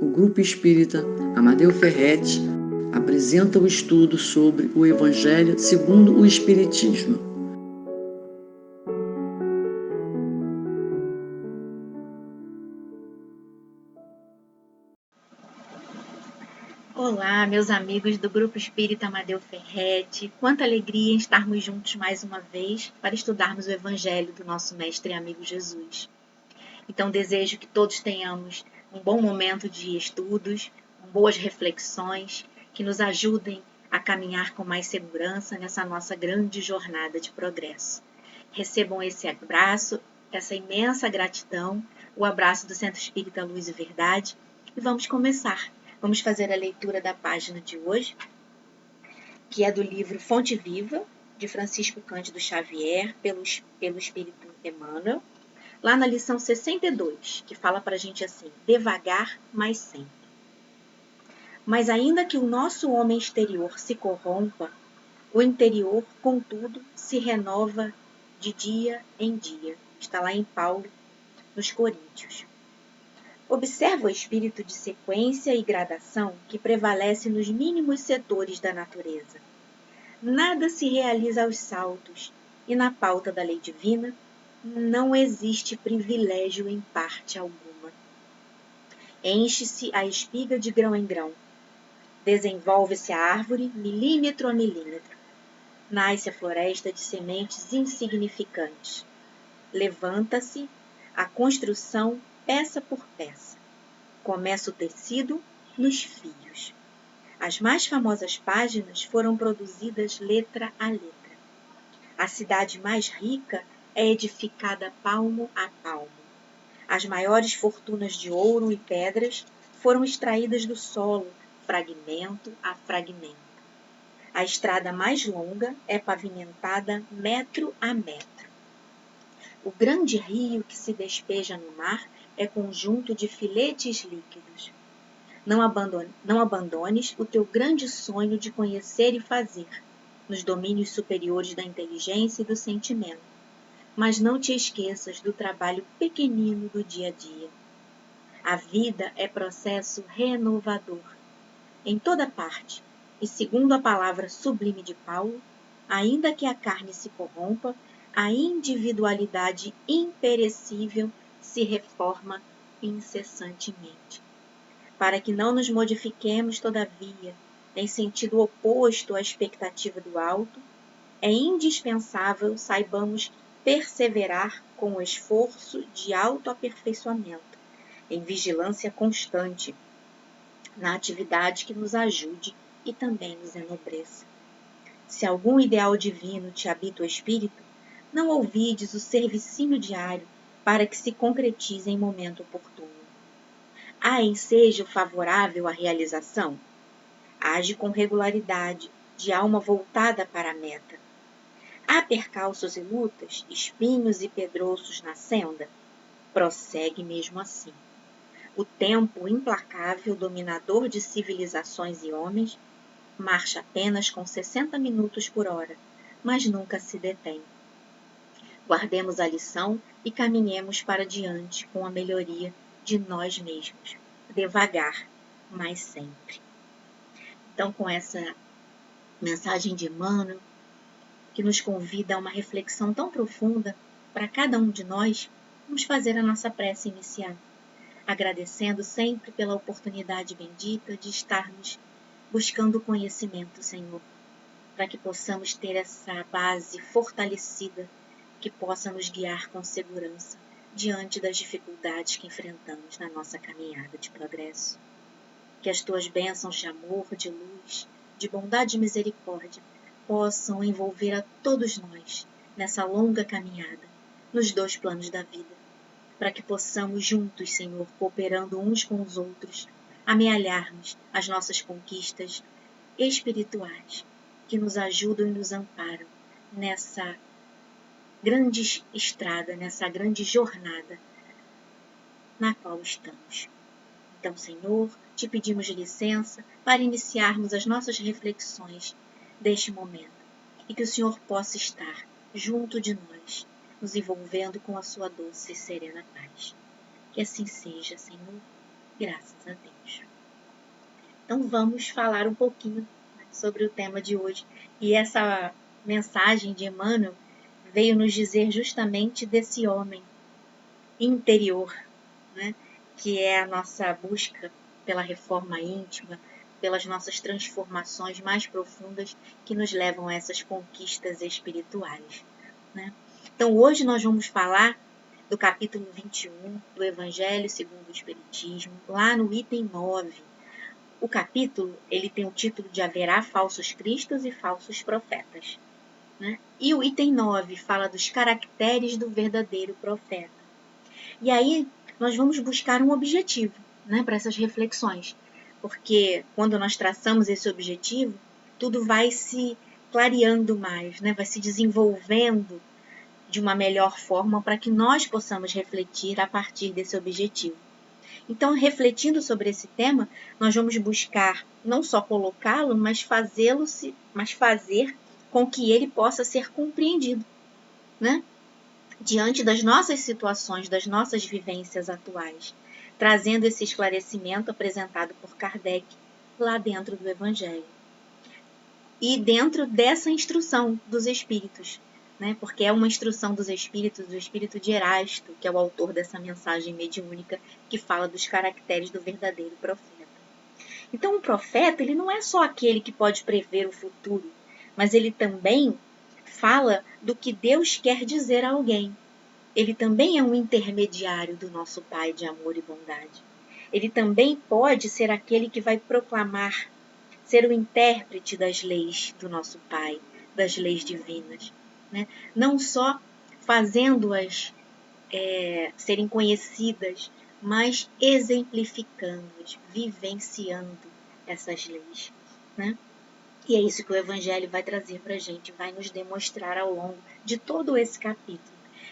o Grupo Espírita Amadeu Ferretti apresenta o estudo sobre o Evangelho segundo o Espiritismo. Olá, meus amigos do Grupo Espírita Amadeu Ferretti. Quanta alegria em estarmos juntos mais uma vez para estudarmos o Evangelho do nosso Mestre e amigo Jesus. Então, desejo que todos tenhamos um bom momento de estudos, boas reflexões, que nos ajudem a caminhar com mais segurança nessa nossa grande jornada de progresso. Recebam esse abraço, essa imensa gratidão, o abraço do Centro Espírita Luz e Verdade, e vamos começar. Vamos fazer a leitura da página de hoje, que é do livro Fonte Viva, de Francisco Cândido Xavier, pelo Espírito Emmanuel, lá na lição 62, que fala para a gente assim: devagar, mas sempre. Mas ainda que o nosso homem exterior se corrompa, o interior, contudo, se renova de dia em dia. Está lá em Paulo, nos Coríntios. Observa o espírito de sequência e gradação que prevalece nos mínimos setores da natureza. Nada se realiza aos saltos, e na pauta da lei divina não existe privilégio em parte alguma. Enche-se a espiga de grão em grão. Desenvolve-se a árvore milímetro a milímetro. Nasce a floresta de sementes insignificantes. Levanta-se a construção peça por peça. Começa o tecido nos fios. As mais famosas páginas foram produzidas letra a letra. A cidade mais rica é edificada palmo a palmo. As maiores fortunas de ouro e pedras foram extraídas do solo, fragmento a fragmento. A estrada mais longa é pavimentada metro a metro. O grande rio que se despeja no mar é conjunto de filetes líquidos. Não abandones o teu grande sonho de conhecer e fazer, nos domínios superiores da inteligência e do sentimento, mas não te esqueças do trabalho pequenino do dia a dia. A vida é processo renovador. Em toda parte, e segundo a palavra sublime de Paulo, ainda que a carne se corrompa, a individualidade imperecível se reforma incessantemente. Para que não nos modifiquemos, todavia, em sentido oposto à expectativa do alto, é indispensável saibamos perseverar com o esforço de autoaperfeiçoamento, em vigilância constante, na atividade que nos ajude e também nos enobreça. Se algum ideal divino te habita o espírito, não ouvides o servicinho diário para que se concretize em momento oportuno. Há ensejo favorável à realização? Age com regularidade, de alma voltada para a meta. Há percalços e lutas, espinhos e pedrouços na senda? Prossegue mesmo assim. O tempo implacável, dominador de civilizações e homens, marcha apenas com 60 minutos por hora, mas nunca se detém. Guardemos a lição e caminhemos para diante com a melhoria de nós mesmos, devagar, mas sempre. Então, com essa mensagem de Emmanuel, que nos convida a uma reflexão tão profunda para cada um de nós, vamos fazer a nossa prece inicial, agradecendo sempre pela oportunidade bendita de estarmos buscando o conhecimento, Senhor, para que possamos ter essa base fortalecida que possa nos guiar com segurança diante das dificuldades que enfrentamos na nossa caminhada de progresso. Que as tuas bênçãos de amor, de luz, de bondade e misericórdia possam envolver a todos nós nessa longa caminhada, nos dois planos da vida, para que possamos juntos, Senhor, cooperando uns com os outros, amealharmos as nossas conquistas espirituais, que nos ajudam e nos amparam nessa grande estrada, nessa grande jornada na qual estamos. Então, Senhor, te pedimos licença para iniciarmos as nossas reflexões deste momento e que o Senhor possa estar junto de nós, nos envolvendo com a sua doce e serena paz. Que assim seja, Senhor. Graças a Deus. Então vamos falar um pouquinho, né, sobre o tema de hoje. E essa mensagem de Emmanuel veio nos dizer justamente desse homem interior, né, que é a nossa busca pela reforma íntima, pelas nossas transformações mais profundas que nos levam a essas conquistas espirituais, né? Então hoje nós vamos falar do capítulo 21 do Evangelho segundo o Espiritismo, lá no item 9. O capítulo ele tem o título de Haverá falsos cristos e falsos profetas, né? E o item 9 fala dos caracteres do verdadeiro profeta. E aí nós vamos buscar um objetivo, né, para essas reflexões, porque quando nós traçamos esse objetivo, tudo vai se clareando mais, né, vai se desenvolvendo de uma melhor forma para que nós possamos refletir a partir desse objetivo. Então, refletindo sobre esse tema, nós vamos buscar não só colocá-lo, mas fazer com que ele possa ser compreendido, né? Diante das nossas situações, das nossas vivências atuais, trazendo esse esclarecimento apresentado por Kardec lá dentro do Evangelho. E dentro dessa instrução dos Espíritos, né? Porque é uma instrução dos Espíritos, do Espírito de Erasto, que é o autor dessa mensagem mediúnica, que fala dos caracteres do verdadeiro profeta. Então, o profeta, ele não é só aquele que pode prever o futuro, mas ele também fala do que Deus quer dizer a alguém. Ele também é um intermediário do nosso Pai de amor e bondade. Ele também pode ser aquele que vai proclamar, ser o intérprete das leis do nosso Pai, das leis divinas, né? Não só fazendo-as serem conhecidas, mas exemplificando-as, vivenciando essas leis, né? E é isso que o Evangelho vai trazer para a gente, vai nos demonstrar ao longo de todo esse capítulo.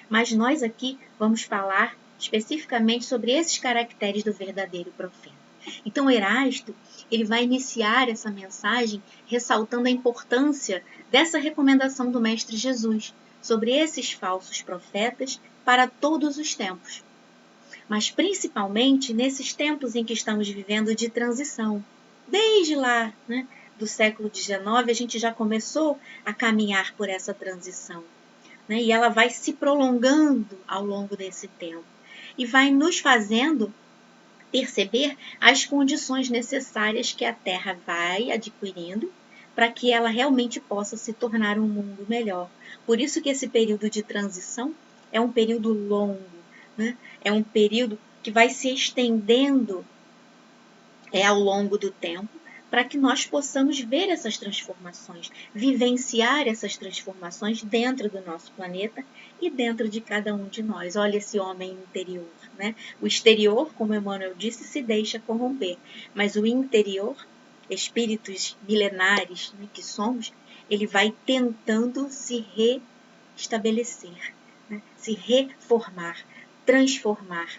Mas nós aqui vamos falar especificamente sobre esses caracteres do verdadeiro profeta. Então, Erasto, ele vai iniciar essa mensagem ressaltando a importância dessa recomendação do Mestre Jesus sobre esses falsos profetas para todos os tempos, mas principalmente nesses tempos em que estamos vivendo de transição. Desde lá, né, do século XIX, a gente já começou a caminhar por essa transição, né, e ela vai se prolongando ao longo desse tempo e vai nos fazendo perceber as condições necessárias que a Terra vai adquirindo para que ela realmente possa se tornar um mundo melhor. Por isso que esse período de transição é um período longo, né? É um período que vai se estendendo ao longo do tempo, para que nós possamos ver essas transformações, vivenciar essas transformações dentro do nosso planeta e dentro de cada um de nós. Olha esse homem interior, né? O exterior, como Emmanuel disse, se deixa corromper, mas o interior, espíritos milenares, né, que somos, ele vai tentando se restabelecer, né? Se reformar, transformar,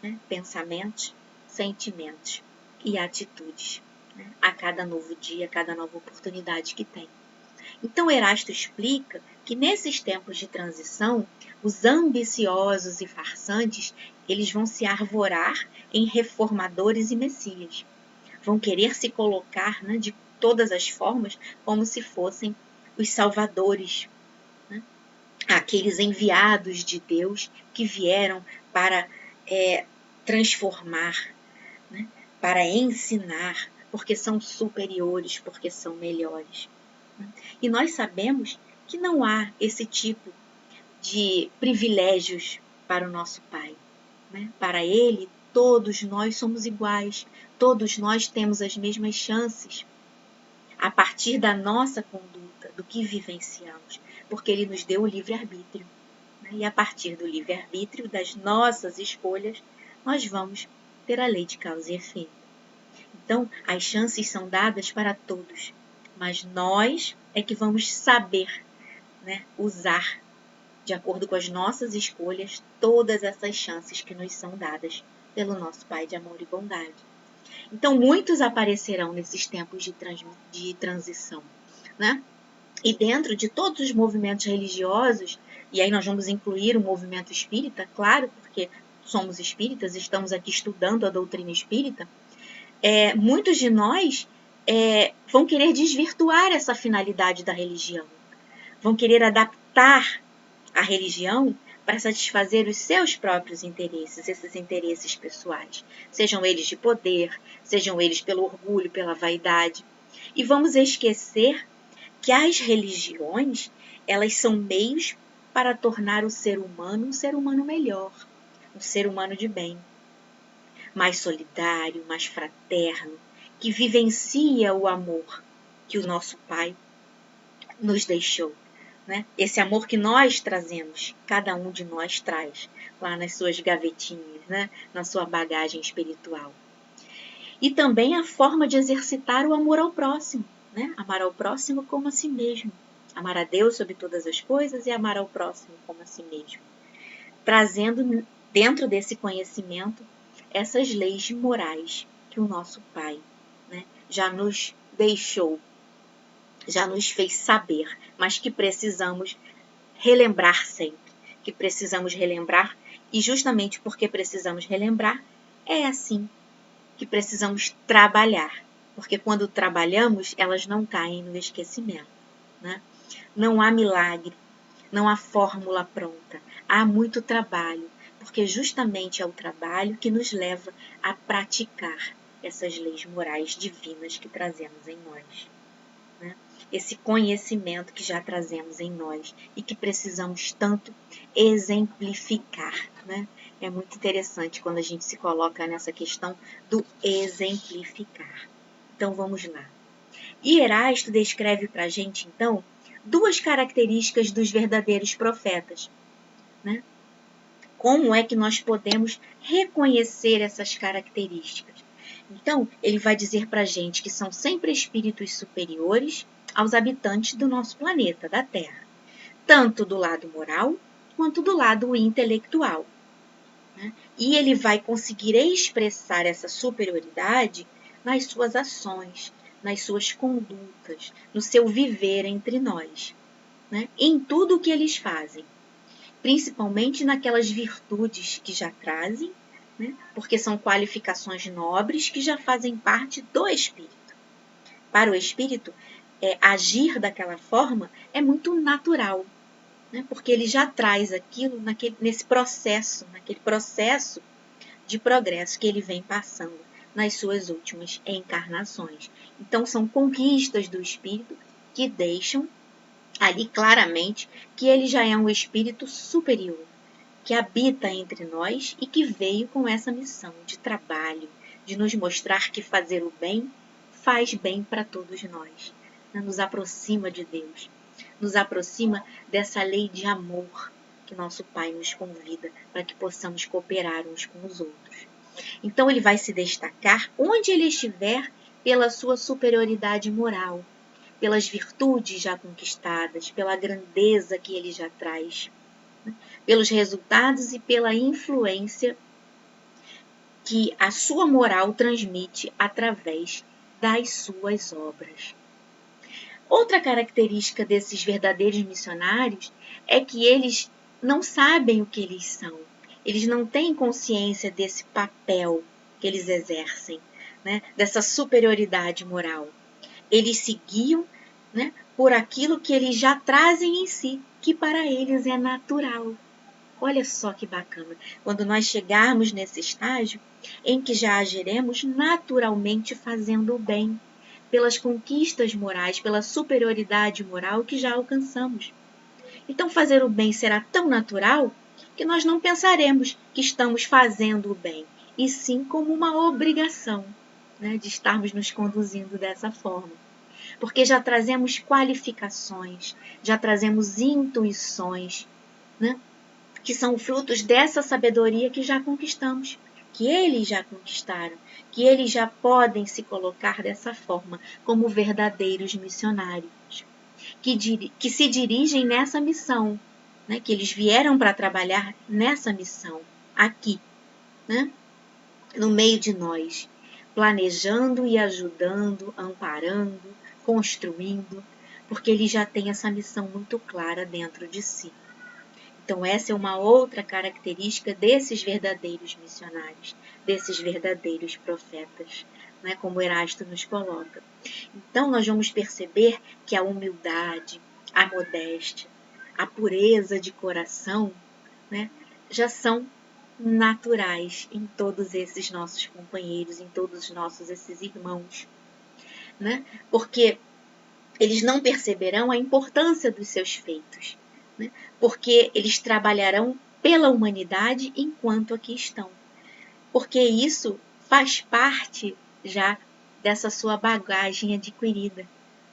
né? Pensamentos, sentimentos e atitudes, né, a cada novo dia, a cada nova oportunidade que tem. Então, Erasto explica que nesses tempos de transição, os ambiciosos e farsantes, eles vão se arvorar em reformadores e messias. Vão querer se colocar, né, de todas as formas como se fossem os salvadores, né, aqueles enviados de Deus que vieram para transformar, né, para ensinar, porque são superiores, porque são melhores. E nós sabemos que não há esse tipo de privilégios para o nosso Pai, né? Para Ele, todos nós somos iguais, todos nós temos as mesmas chances a partir da nossa conduta, do que vivenciamos, porque Ele nos deu o livre-arbítrio, né? E a partir do livre-arbítrio, das nossas escolhas, nós vamos ter a lei de causa e efeito. Então, as chances são dadas para todos, mas nós é que vamos saber, né, usar, de acordo com as nossas escolhas, todas essas chances que nos são dadas pelo nosso Pai de amor e bondade. Então, muitos aparecerão nesses tempos de transição, né? E dentro de todos os movimentos religiosos, e aí nós vamos incluir o movimento espírita, claro, porque somos espíritas, estamos aqui estudando a doutrina espírita, muitos de nós vão querer desvirtuar essa finalidade da religião, vão querer adaptar a religião para satisfazer os seus próprios interesses, esses interesses pessoais, sejam eles de poder, sejam eles pelo orgulho, pela vaidade. E vamos esquecer que as religiões, elas são meios para tornar o ser humano um ser humano melhor, um ser humano de bem, mais solidário, mais fraterno, que vivencia o amor que o nosso Pai nos deixou. Né? Esse amor que nós trazemos, cada um de nós traz lá nas suas gavetinhas, né? Na sua bagagem espiritual. E também a forma de exercitar o amor ao próximo, né? Amar ao próximo como a si mesmo. Amar a Deus sobre todas as coisas e amar ao próximo como a si mesmo. Trazendo dentro desse conhecimento essas leis morais que o nosso Pai, né, já nos deixou, já nos fez saber, mas que precisamos relembrar sempre, que precisamos relembrar, e justamente porque precisamos relembrar, é assim que precisamos trabalhar, porque quando trabalhamos, elas não caem no esquecimento, né? Não há milagre, não há fórmula pronta, há muito trabalho, porque justamente é o trabalho que nos leva a praticar essas leis morais divinas que trazemos em nós, né? Esse conhecimento que já trazemos em nós e que precisamos tanto exemplificar, né? É muito interessante quando a gente se coloca nessa questão do exemplificar. Então vamos lá. E Erasto descreve para a gente, então, duas características dos verdadeiros profetas, né? Como é que nós podemos reconhecer essas características? Então, ele vai dizer para a gente que são sempre espíritos superiores aos habitantes do nosso planeta, da Terra, tanto do lado moral quanto do lado intelectual, né? E ele vai conseguir expressar essa superioridade nas suas ações, nas suas condutas, no seu viver entre nós, né? Em tudo o que eles fazem, principalmente naquelas virtudes que já trazem, né? Porque são qualificações nobres que já fazem parte do espírito. Para o espírito, agir daquela forma é muito natural, né? Porque ele já traz aquilo naquele processo de progresso que ele vem passando nas suas últimas encarnações. Então, são conquistas do espírito que deixam ali claramente que ele já é um espírito superior, que habita entre nós e que veio com essa missão de trabalho, de nos mostrar que fazer o bem faz bem para todos nós, né? Nos aproxima de Deus, nos aproxima dessa lei de amor que nosso Pai nos convida para que possamos cooperar uns com os outros. Então ele vai se destacar onde ele estiver pela sua superioridade moral, pelas virtudes já conquistadas, pela grandeza que ele já traz, né? Pelos resultados e pela influência que a sua moral transmite através das suas obras. Outra característica desses verdadeiros missionários é que eles não sabem o que eles são. Eles não têm consciência desse papel que eles exercem, né? Dessa superioridade moral. Eles se guiam, né, por aquilo que eles já trazem em si, que para eles é natural. Olha só que bacana, quando nós chegarmos nesse estágio em que já agiremos naturalmente fazendo o bem, pelas conquistas morais, pela superioridade moral que já alcançamos. Então fazer o bem será tão natural que nós não pensaremos que estamos fazendo o bem, e sim como uma obrigação, né, de estarmos nos conduzindo dessa forma. Porque já trazemos qualificações, já trazemos intuições, né, que são frutos dessa sabedoria que já conquistamos, que eles já conquistaram, que eles já podem se colocar dessa forma como verdadeiros missionários, que se dirigem nessa missão, né, que eles vieram para trabalhar nessa missão, aqui, né, no meio de nós, planejando e ajudando, amparando, construindo, porque eles já têm essa missão muito clara dentro de si. Então essa é uma outra característica desses verdadeiros missionários, desses verdadeiros profetas, né, como Erasto nos coloca. Então nós vamos perceber que a humildade, a modéstia, a pureza de coração, né, já são naturais em todos esses nossos companheiros, em todos esses irmãos, né? Porque eles não perceberão a importância dos seus feitos, né? Porque eles trabalharão pela humanidade enquanto aqui estão, porque isso faz parte já dessa sua bagagem adquirida,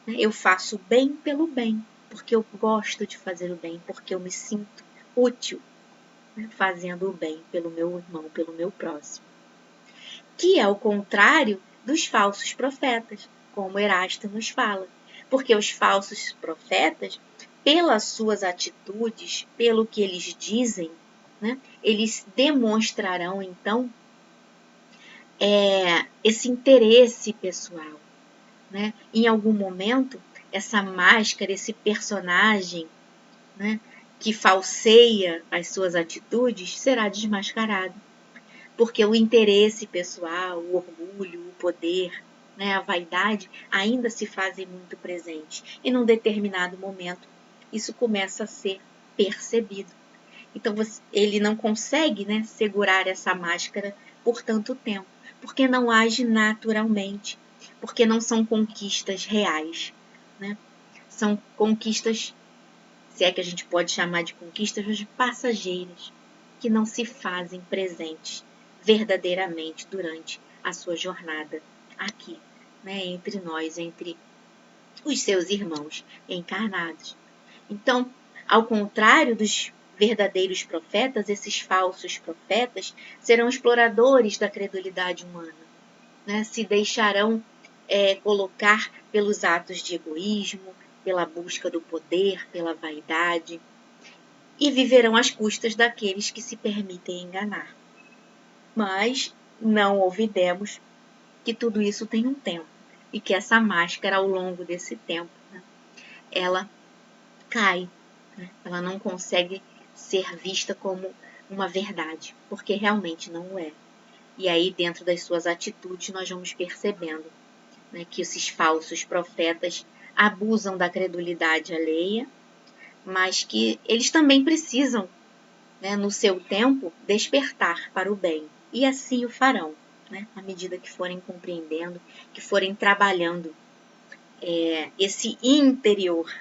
né? Eu faço o bem pelo bem, porque eu gosto de fazer o bem, porque eu me sinto útil, né, fazendo o bem pelo meu irmão, pelo meu próximo. Que é o contrário dos falsos profetas, como Erasto nos fala. Porque os falsos profetas, pelas suas atitudes, pelo que eles dizem, né, eles demonstrarão, então, esse interesse pessoal, né? Em algum momento, essa máscara, esse personagem, né, que falseia as suas atitudes, será desmascarado. Porque o interesse pessoal, o orgulho, o poder, né, a vaidade, ainda se fazem muito presentes. E num determinado momento, isso começa a ser percebido. Então, ele não consegue, né, segurar essa máscara por tanto tempo, porque não age naturalmente, porque não são conquistas reais, né? São conquistas, se é que a gente pode chamar de conquistas, mas passageiras, que não se fazem presentes verdadeiramente durante a sua jornada aqui, né, entre nós, entre os seus irmãos encarnados. Então, ao contrário dos verdadeiros profetas, esses falsos profetas serão exploradores da credulidade humana, né? Se deixarão colocar pelos atos de egoísmo, pela busca do poder, pela vaidade, e viverão às custas daqueles que se permitem enganar. Mas não olvidemos que tudo isso tem um tempo e que essa máscara, ao longo desse tempo, né, ela cai, né? Ela não consegue ser vista como uma verdade, porque realmente não o é. E aí, dentro das suas atitudes, nós vamos percebendo, né, que esses falsos profetas abusam da credulidade alheia, mas que eles também precisam, né, no seu tempo, despertar para o bem. E assim o farão, né, à medida que forem compreendendo, que forem trabalhando esse interior,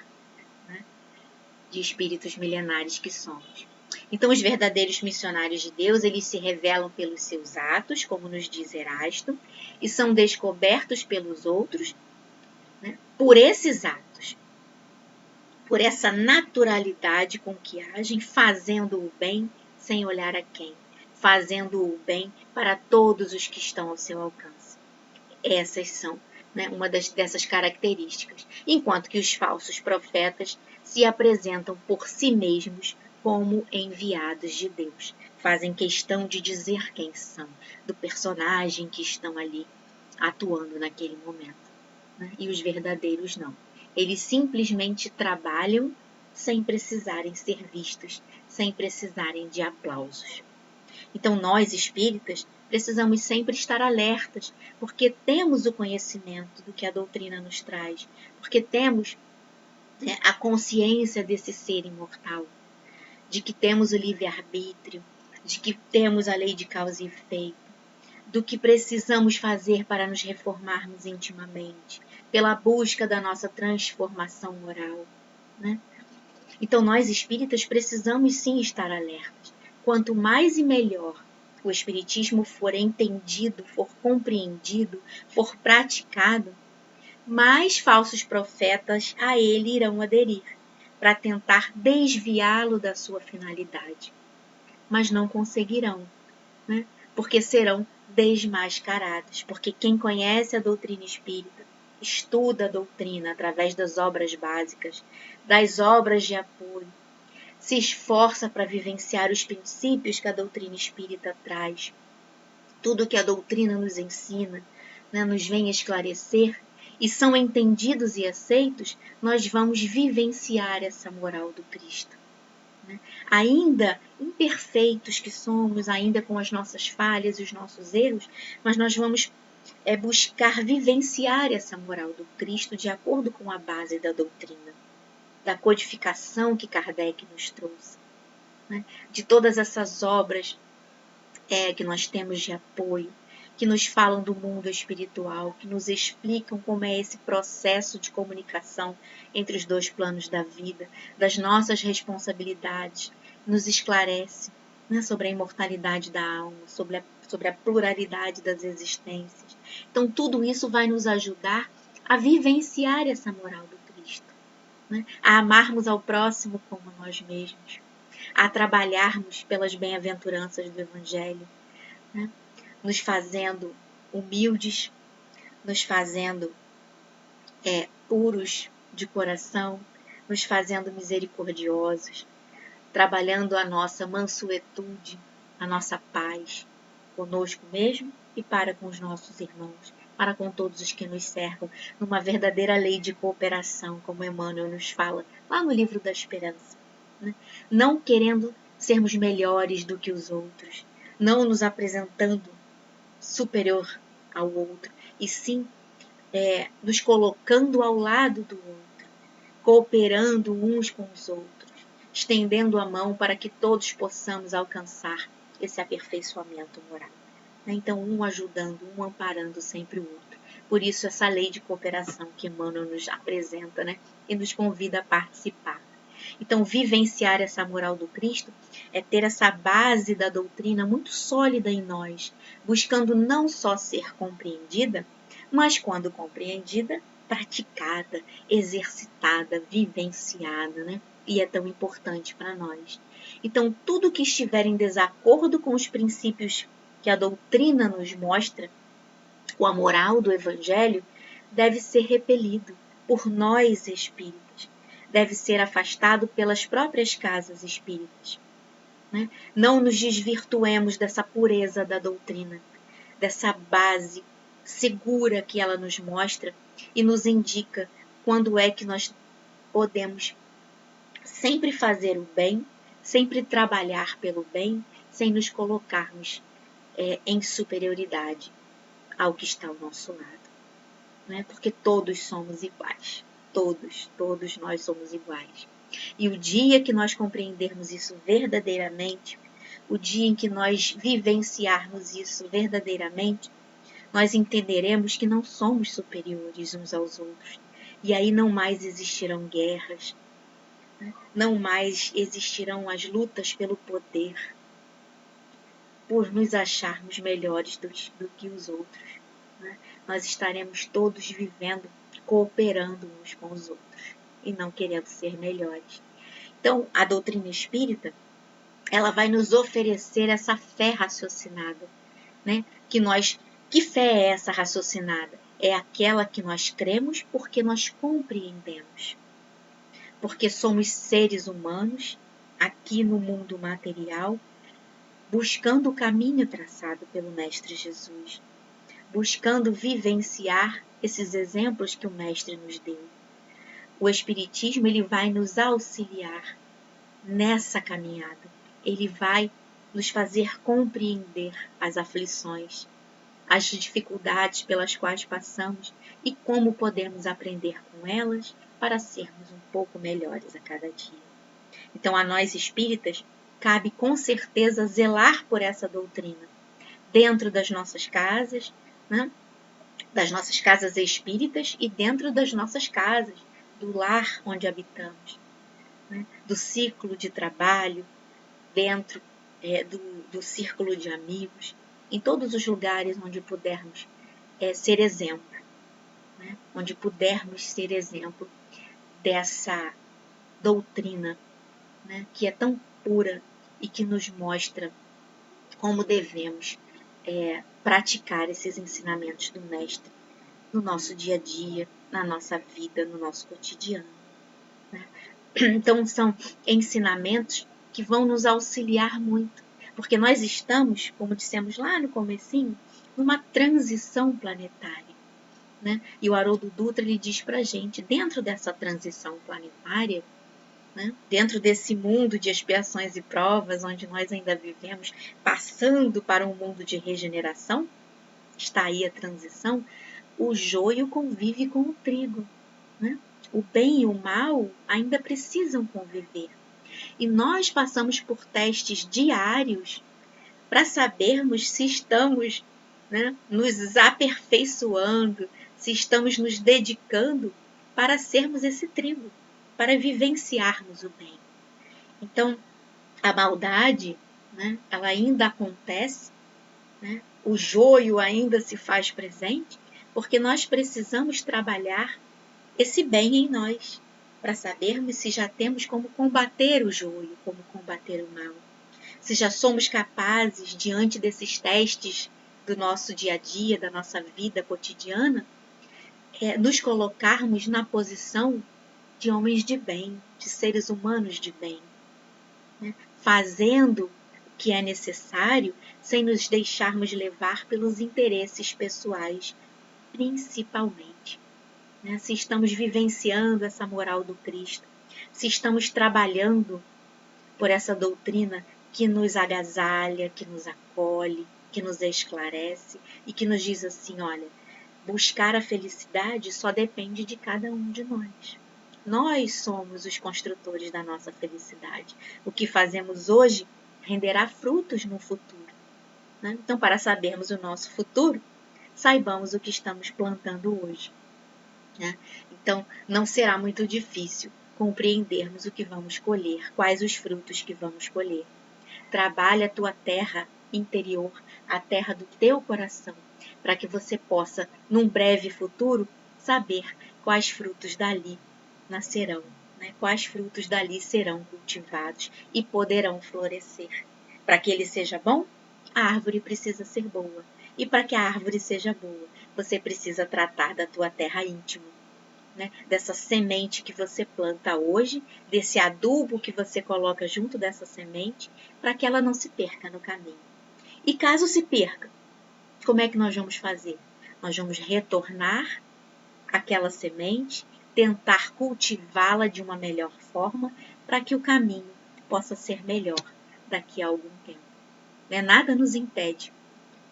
né, de espíritos milenares que somos. Então, os verdadeiros missionários de Deus, eles se revelam pelos seus atos, como nos diz Erasto, e são descobertos pelos outros, né, por esses atos, por essa naturalidade com que agem, fazendo o bem sem olhar a quem, fazendo o bem para todos os que estão ao seu alcance. Essas são, né, uma dessas características, enquanto que os falsos profetas se apresentam por si mesmos como enviados de Deus. Fazem questão de dizer quem são, do personagem que estão ali atuando naquele momento, né? E os verdadeiros não. Eles simplesmente trabalham sem precisarem ser vistos, sem precisarem de aplausos. Então, nós espíritas precisamos sempre estar alertas, porque temos o conhecimento do que a doutrina nos traz, porque temos, né, a consciência desse ser imortal, de que temos o livre-arbítrio, de que temos a lei de causa e efeito, do que precisamos fazer para nos reformarmos intimamente, pela busca da nossa transformação moral, né? Então, nós espíritas precisamos sim estar alertas. Quanto mais e melhor o espiritismo for entendido, for compreendido, for praticado, mais falsos profetas a ele irão aderir, para tentar desviá-lo da sua finalidade. Mas não conseguirão, né? Porque serão desmascarados, porque quem conhece a doutrina espírita, estuda a doutrina através das obras básicas, das obras de apoio, se esforça para vivenciar os princípios que a doutrina espírita traz, tudo que a doutrina nos ensina, né, nos vem esclarecer, e são entendidos e aceitos, nós vamos vivenciar essa moral do Cristo. né? Ainda imperfeitos que somos, ainda com as nossas falhas e os nossos erros, mas nós vamos buscar vivenciar essa moral do Cristo de acordo com a base da doutrina, da codificação que Kardec nos trouxe, né? De todas essas obras que nós temos de apoio, que nos falam do mundo espiritual, que nos explicam como é esse processo de comunicação entre os dois planos da vida, das nossas responsabilidades, nos esclarece, né, sobre a imortalidade da alma, sobre a pluralidade das existências. Então, tudo isso vai nos ajudar a vivenciar essa moral do Cristo, né? A amarmos ao próximo como nós mesmos, a trabalharmos pelas bem-aventuranças do Evangelho, né? Nos fazendo humildes, nos fazendo puros de coração, nos fazendo misericordiosos, trabalhando a nossa mansuetude, a nossa paz conosco mesmo e para com os nossos irmãos, para com todos os que nos cercam, numa verdadeira lei de cooperação, como Emmanuel nos fala lá no livro da Esperança, né? Não querendo sermos melhores do que os outros, não nos apresentando superior ao outro, e sim nos colocando ao lado do outro, cooperando uns com os outros, estendendo a mão para que todos possamos alcançar esse aperfeiçoamento moral. Então, um ajudando, um amparando sempre o outro. Por isso, essa lei de cooperação que Emmanuel nos apresenta, né, e nos convida a participar. Então, vivenciar essa moral do Cristo é ter essa base da doutrina muito sólida em nós, buscando não só ser compreendida, mas, quando compreendida, praticada, exercitada, vivenciada, né? E é tão importante para nós. Então, tudo que estiver em desacordo com os princípios que a doutrina nos mostra, com a moral do Evangelho, deve ser repelido por nós espíritas, deve ser afastado pelas próprias casas espíritas, né? Não nos desvirtuemos dessa pureza da doutrina, dessa base segura que ela nos mostra e nos indica quando é que nós podemos sempre fazer o bem, sempre trabalhar pelo bem, sem nos colocarmos em superioridade ao que está ao nosso lado, né? Porque todos somos iguais, todos nós somos iguais. E o dia que nós compreendermos isso verdadeiramente, o dia em que nós vivenciarmos isso verdadeiramente, nós entenderemos que não somos superiores uns aos outros. E aí não mais existirão guerras, né? Não mais existirão as lutas pelo poder, por nos acharmos melhores do que os outros, né? Nós estaremos todos vivendo, cooperando uns com os outros e não querendo ser melhores. Então, a doutrina espírita, ela vai nos oferecer essa fé raciocinada, né? Que fé é essa raciocinada? É aquela que nós cremos porque nós compreendemos. Porque somos seres humanos, aqui no mundo material, buscando o caminho traçado pelo Mestre Jesus, buscando vivenciar esses exemplos que o Mestre nos deu. O Espiritismo, ele vai nos auxiliar nessa caminhada. Ele vai nos fazer compreender as aflições, as dificuldades pelas quais passamos e como podemos aprender com elas para sermos um pouco melhores a cada dia. Então, a nós espíritas, cabe com certeza zelar por essa doutrina dentro das nossas casas, né? Das nossas casas espíritas e dentro das nossas casas, do lar onde habitamos, né? Do ciclo de trabalho, dentro do círculo de amigos, em todos os lugares onde pudermos ser exemplo, né? Onde pudermos ser exemplo dessa doutrina, né? Que é tão pura e que nos mostra como devemos praticar esses ensinamentos do Mestre no nosso dia a dia, na nossa vida, no nosso cotidiano, né? Então, são ensinamentos que vão nos auxiliar muito, porque nós estamos, como dissemos lá no comecinho, numa transição planetária, né? E o Haroldo Dutra, ele diz pra gente, dentro dessa transição planetária, né? Dentro desse mundo de expiações e provas, onde nós ainda vivemos, passando para um mundo de regeneração, está aí a transição, o joio convive com o trigo, né? O bem e o mal ainda precisam conviver. E nós passamos por testes diários para sabermos se estamos, né, nos aperfeiçoando, se estamos nos dedicando para sermos esse trigo, para vivenciarmos o bem. Então, a maldade, né, ela ainda acontece, né, o joio ainda se faz presente, porque nós precisamos trabalhar esse bem em nós, para sabermos se já temos como combater o joio, como combater o mal. Se já somos capazes, diante desses testes do nosso dia a dia, da nossa vida cotidiana, nos colocarmos na posição de homens de bem, de seres humanos de bem, né? Fazendo o que é necessário sem nos deixarmos levar pelos interesses pessoais, principalmente. Se estamos vivenciando essa moral do Cristo, se estamos trabalhando por essa doutrina que nos agasalha, que nos acolhe, que nos esclarece e que nos diz assim, olha, buscar a felicidade só depende de cada um de nós. Nós somos os construtores da nossa felicidade. O que fazemos hoje renderá frutos no futuro. Então, para sabermos o nosso futuro, saibamos o que estamos plantando hoje. Então, não será muito difícil compreendermos o que vamos colher, quais os frutos que vamos colher. Trabalha a tua terra interior, a terra do teu coração, para que você possa, num breve futuro, saber quais frutos dali nascerão, quais frutos dali serão cultivados e poderão florescer. Para que ele seja bom, a árvore precisa ser boa. E para que a árvore seja boa, você precisa tratar da tua terra íntima. Dessa semente que você planta hoje, desse adubo que você coloca junto dessa semente, para que ela não se perca no caminho. E caso se perca, como é que nós vamos fazer? Nós vamos retornar aquela semente, tentar cultivá-la de uma melhor forma, para que o caminho possa ser melhor daqui a algum tempo. Nada nos impede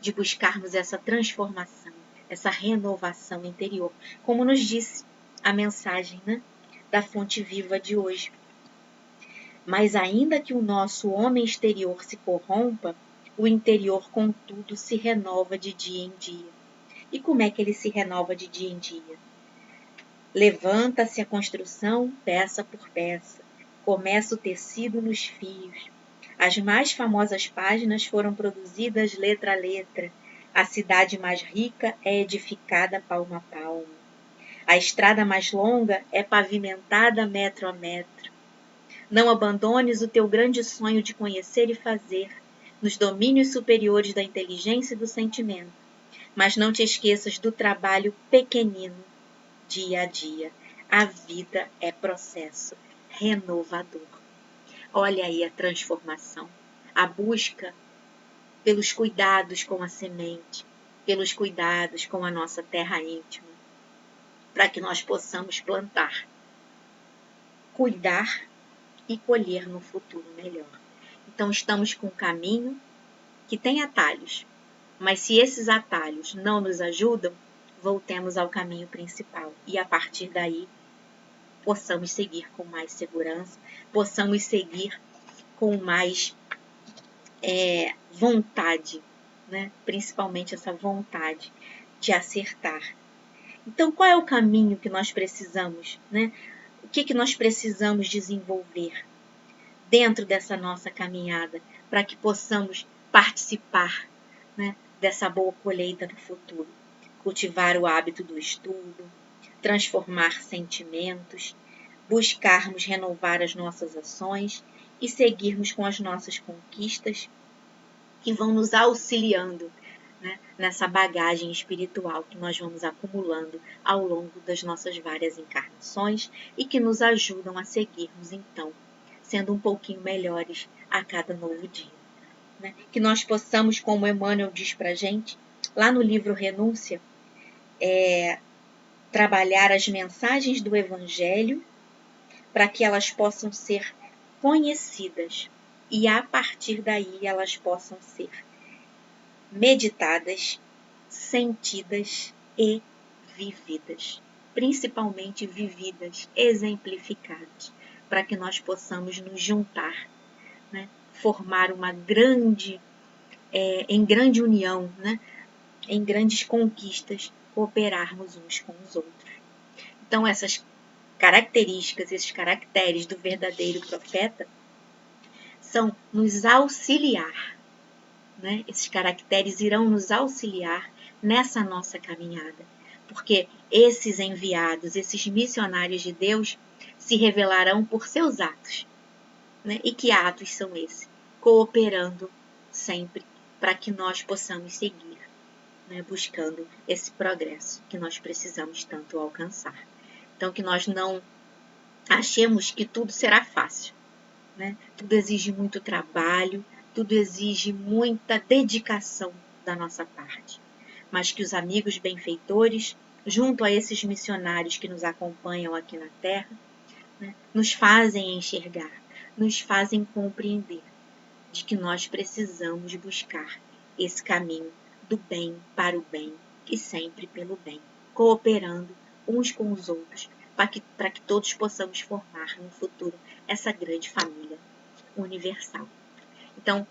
de buscarmos essa transformação, essa renovação interior, como nos disse a mensagem da fonte viva de hoje. Mas ainda que o nosso homem exterior se corrompa, o interior, contudo, se renova de dia em dia. E como é que ele se renova de dia em dia? Levanta-se a construção peça por peça, começa o tecido nos fios. As mais famosas páginas foram produzidas letra a letra. A cidade mais rica é edificada palmo a palmo. A estrada mais longa é pavimentada metro a metro. Não abandones o teu grande sonho de conhecer e fazer, nos domínios superiores da inteligência e do sentimento, mas não te esqueças do trabalho pequenino, dia a dia. A vida é processo renovador. Olha aí a transformação, a busca pelos cuidados com a semente, pelos cuidados com a nossa terra íntima, para que nós possamos plantar, cuidar e colher no futuro melhor. Então, estamos com um caminho que tem atalhos, mas se esses atalhos não nos ajudam, voltemos ao caminho principal e, a partir daí, possamos seguir com mais segurança, possamos seguir com mais vontade, principalmente essa vontade de acertar. Então, qual é o caminho que nós precisamos, O que nós precisamos desenvolver dentro dessa nossa caminhada para que possamos participar, dessa boa colheita no futuro? Cultivar o hábito do estudo, transformar sentimentos, buscarmos renovar as nossas ações e seguirmos com as nossas conquistas que vão nos auxiliando nessa bagagem espiritual que nós vamos acumulando ao longo das nossas várias encarnações e que nos ajudam a seguirmos, então, sendo um pouquinho melhores a cada novo dia. Que nós possamos, como Emmanuel diz para a gente, lá no livro Renúncia, trabalhar as mensagens do Evangelho para que elas possam ser conhecidas e a partir daí elas possam ser meditadas, sentidas e vividas, principalmente vividas, exemplificadas, para que nós possamos nos juntar, né? Formar uma grande, em grande união, né? Em grandes conquistas, cooperarmos uns com os outros. Então, essas características, esses caracteres do verdadeiro profeta são nos auxiliar, né? Esses caracteres irão nos auxiliar nessa nossa caminhada, porque esses enviados, esses missionários de Deus, se revelarão por seus atos, né? E que atos são esses? Cooperando sempre para que nós possamos seguir, né? Buscando esse progresso que nós precisamos tanto alcançar. Então, que nós não achemos que tudo será fácil, né? Tudo exige muito trabalho, tudo exige muita dedicação da nossa parte. Mas que os amigos benfeitores, junto a esses missionários que nos acompanham aqui na Terra, né, nos fazem enxergar, nos fazem compreender de que nós precisamos buscar esse caminho do bem para o bem e sempre pelo bem, cooperando uns com os outros para que todos possamos formar no futuro essa grande família universal. Então,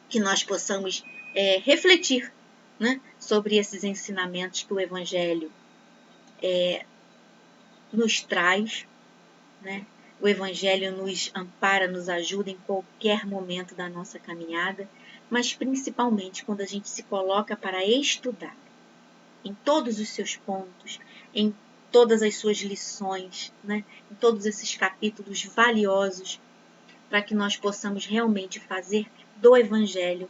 que nós possamos refletir, né, sobre esses ensinamentos que o Evangelho nos traz, né? O Evangelho nos ampara, nos ajuda em qualquer momento da nossa caminhada, mas principalmente quando a gente se coloca para estudar, em todos os seus pontos, em todas as suas lições, né? Em todos esses capítulos valiosos, para que nós possamos realmente fazer do Evangelho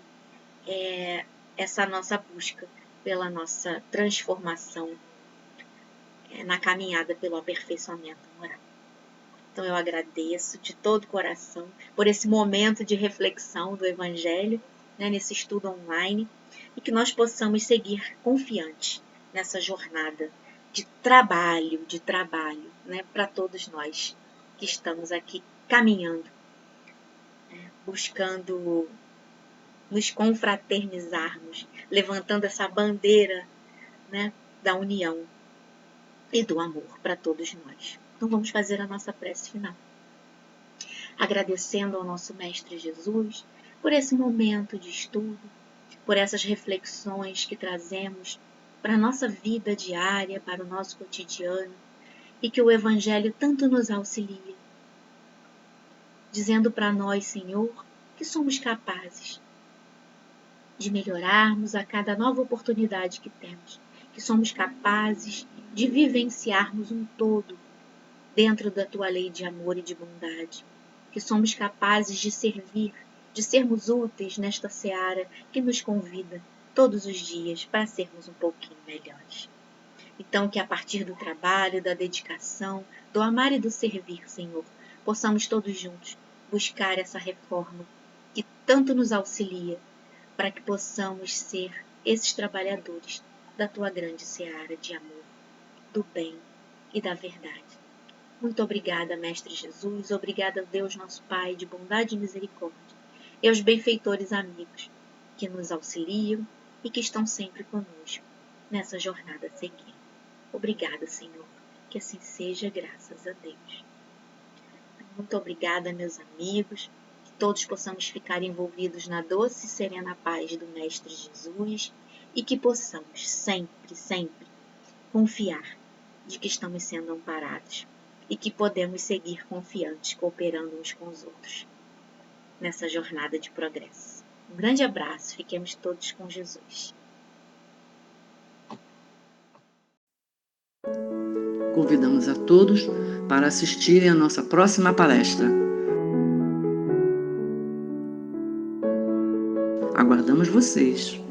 essa nossa busca pela nossa transformação na caminhada pelo aperfeiçoamento moral. Então eu agradeço de todo o coração por esse momento de reflexão do Evangelho, né, nesse estudo online, e que nós possamos seguir confiantes nessa jornada de trabalho, né, para todos nós que estamos aqui caminhando, né, buscando nos confraternizarmos, levantando essa bandeira, né, da união e do amor para todos nós. Então vamos fazer a nossa prece final. Agradecendo ao nosso Mestre Jesus por esse momento de estudo, por essas reflexões que trazemos para a nossa vida diária, para o nosso cotidiano, e que o Evangelho tanto nos auxilia, dizendo para nós, Senhor, que somos capazes de melhorarmos a cada nova oportunidade que temos, que somos capazes de vivenciarmos um todo dentro da Tua lei de amor e de bondade, que somos capazes de servir, de sermos úteis nesta seara que nos convida todos os dias para sermos um pouquinho melhores. Então, que a partir do trabalho, da dedicação, do amar e do servir, Senhor, possamos todos juntos buscar essa reforma que tanto nos auxilia, para que possamos ser esses trabalhadores da Tua grande seara de amor, do bem e da verdade. Muito obrigada, Mestre Jesus, obrigada, Deus nosso Pai, de bondade e misericórdia, e aos benfeitores amigos que nos auxiliam e que estão sempre conosco nessa jornada a seguir. Obrigada, Senhor, que assim seja, graças a Deus. Muito obrigada, meus amigos, que todos possamos ficar envolvidos na doce e serena paz do Mestre Jesus e que possamos sempre, sempre confiar de que estamos sendo amparados e que podemos seguir confiantes, cooperando uns com os outros nessa jornada de progresso. Um grande abraço, fiquemos todos com Jesus. Convidamos a todos para assistirem à nossa próxima palestra. Aguardamos vocês!